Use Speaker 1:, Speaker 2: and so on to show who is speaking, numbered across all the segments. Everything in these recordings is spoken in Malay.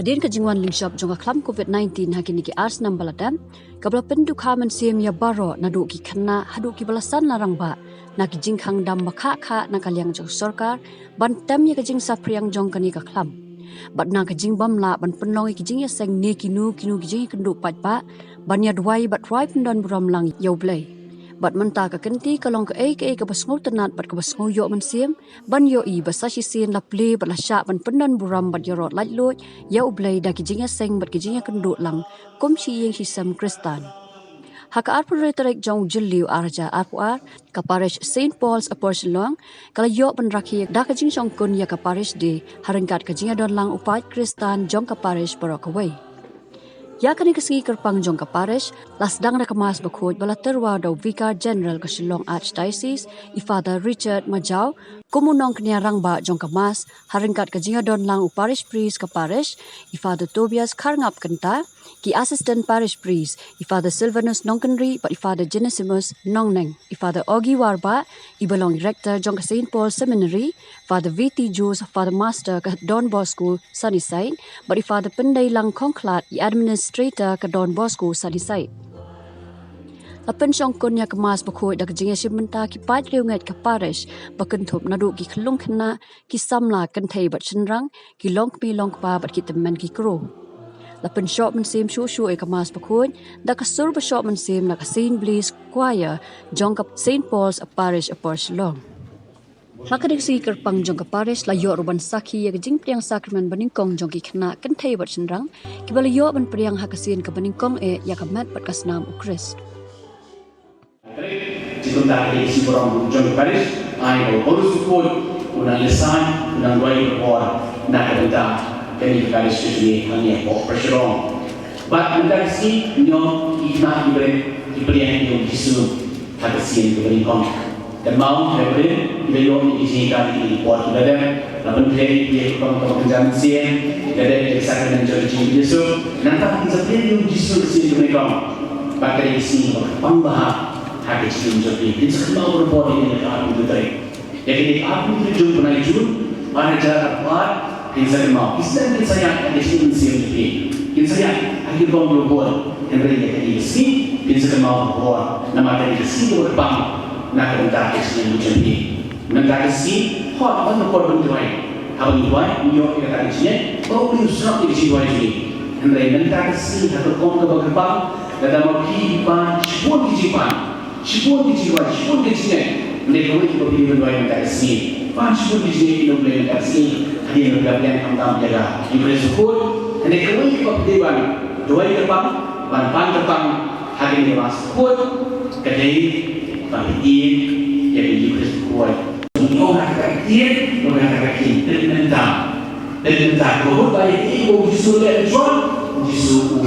Speaker 1: Kadin kajingwan lingshop jonga klam COVID-19 hakini ki ars nam baladam kabla pendu khaman siam ya baro nadu ki khanna hadu ki balasan larang ba na ki jingkhang dam bakha kha na kalyang jong sarkar ban tam ya kajing sapriang jong kani ka klam bat na kajing bamla ban penlong ki jing ya seng ne kinu ki jing kendu pat ba ban ya dwai bat roi pendon bram lang yo blai bat menta ka kenti kalong ka ai ka basngo tenat bat ka basngo yo man siam ban yo I basashi sin la ple bat la sha ban pendon buram bat yo rot lait lo ya ublai da ki jinga seng bat ki jinga kendu lang kom shi yeng shi sam kristan haka ar purreterek jong jilliu arja apuar ka parish St Paul's Aporsilong kala yo ban rakhi da ka jing jong kun ya ka parish de haringkat ka jinga don lang upat kristan jong ka parish barokawai ya kani kesengi kerpang jong ka parish lasdang rakamas bakhoj bala terwa do Vicar General ka Shillong Archdiocese I Father Richard Majau kumunong kanya rangba jong ka mas haringkat ka jinga don lang parish priest ka parish I Father Tobias Karngap kanta ki assistant parish priest I Father Silvanus Nongkenri but I Father Genesimus Nongneng I Father Ogi Warba I belong rector jong ka St Paul Seminary Father VT Jules Father Master ka Don Bosco Sunnyside but I Father Pendai Lang Kongklat I administrator ka Don Bosco Sunnyside Lapan syong konya kemas bakoi dak jinga simenta ki pat reunget ka parish baken thop nadu ki khlung khna ki samla kan thei bat chenrang ki long pi long pa bat ki temen ki kro Lapan shop man sim shu e kemas bakoi dak sur ba shop man sim na ka Saint Blaise choir jong ka St Paul's parish Aporsilong Makadik si kerpang jong ka parish la yo ruban saki ya jing priang sakramen baning kong jong ki khna kan thei bat chenrang ki bala yo ban priang hakasin ka baning kong e ya ka mat bat kasnam u Christ
Speaker 2: Jika tak isi orang jom Paris, I will support unang lesan, unang way or nak kita kami Paris ini hanya operasi. But kita si nyo ikna iberian yang disu ada sien iberian kong. Dan mau iberian iberian isi kali ini buat kita dah. Lapan iberian dia kong kerjaan sien, kita eksakkan menjadi disu. Nanti kita iberian yang disu sien iberian kong. Pakai isi pembahas hati cium jadi, ini semua berbodi ini aku itu tadi. Jadi aku itu jumpa naik jun, mana cara apa? Ini saya mau. Islam ini saya hati cium jadi. Ini saya akhir kau berbodi. Yang beri kita di sini, ini saya mau berbodi. Nama dari sini berbang, nak rentak cium jadi. Rentak sini, hot mana kau berdoa? Kalau berdoa, New kita di sini, kau boleh usah di sini doa ini. Yang beri rentak sini, atau kau berbang, dan mau kipan, pun kipan. Shipun di jiwa, shipun di sini. Mereka itu berpikir berdua dari sini. Pan shipun di sini itu boleh dari sini. Hanya berkaitan dengan jaga. Ibu shipun, mereka itu berpikir dua terbang, pan terbang. Hari ini masuk shipun, kedai, berpikir jadi ibu shipun. Orang kaki, orang kaki tentang. Kalau baik ibu justru jual, justru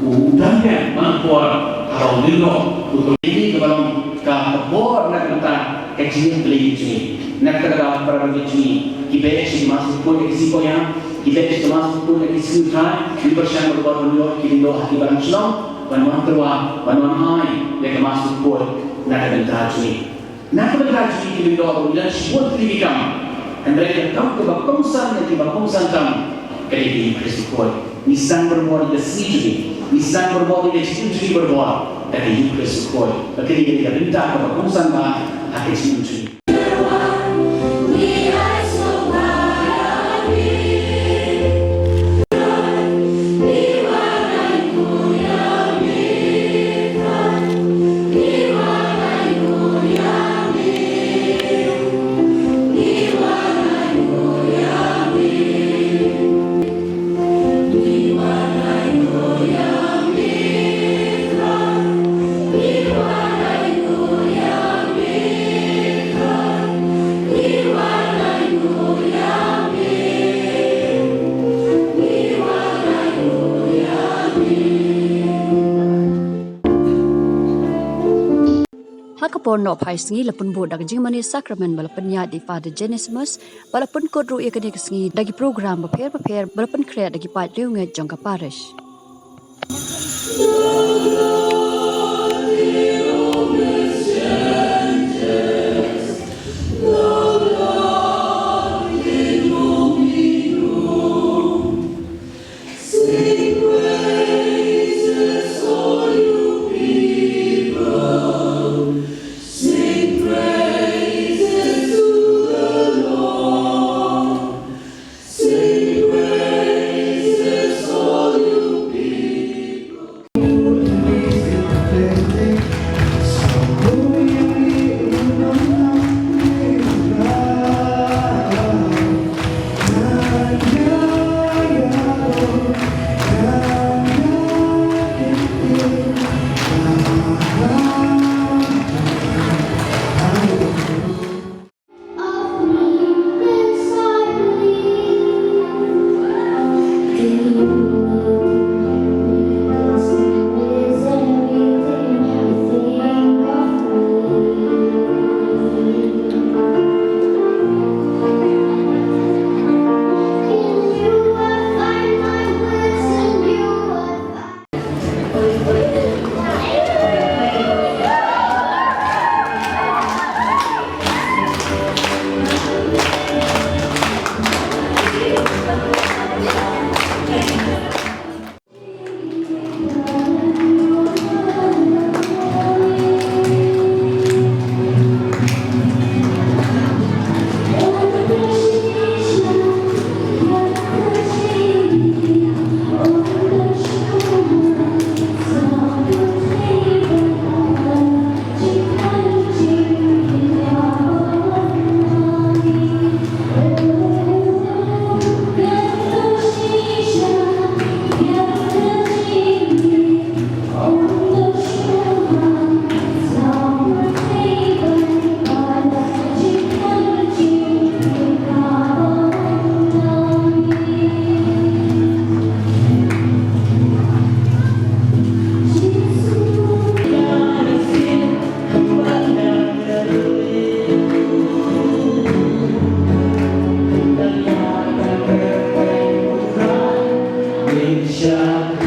Speaker 2: udahnya mampuan. Kalau dulu untuk ini kalau kabur nak kita kecil beli ini, nak kita pergi ini, kita masuk pun ke situ yang, kita masuk pun ke situ kan, kita bersama berbuat dulu, kita doa hati barang Islam, banuan terwa, banuan hai, kita masuk pun nak kita ini, nak kita ini kita doa dan semua terlibat, dan mereka tahu kebangsan dan kebangsan kamu, kerana Kristus pun, nisan berbuat di sini. Islam berbodi dan cincin berbuat dari Yesus Kristus. Bagi kita minta kepada bangsa hati cincin.
Speaker 1: Hakapon no pai sengi lapun bo dak jing mani sakramen balapan ya di Father Genesimus balapun kodru ia kene kesengi dagi program beper balapan kreat dagi pat reunget jong ka parish.
Speaker 3: Indonesia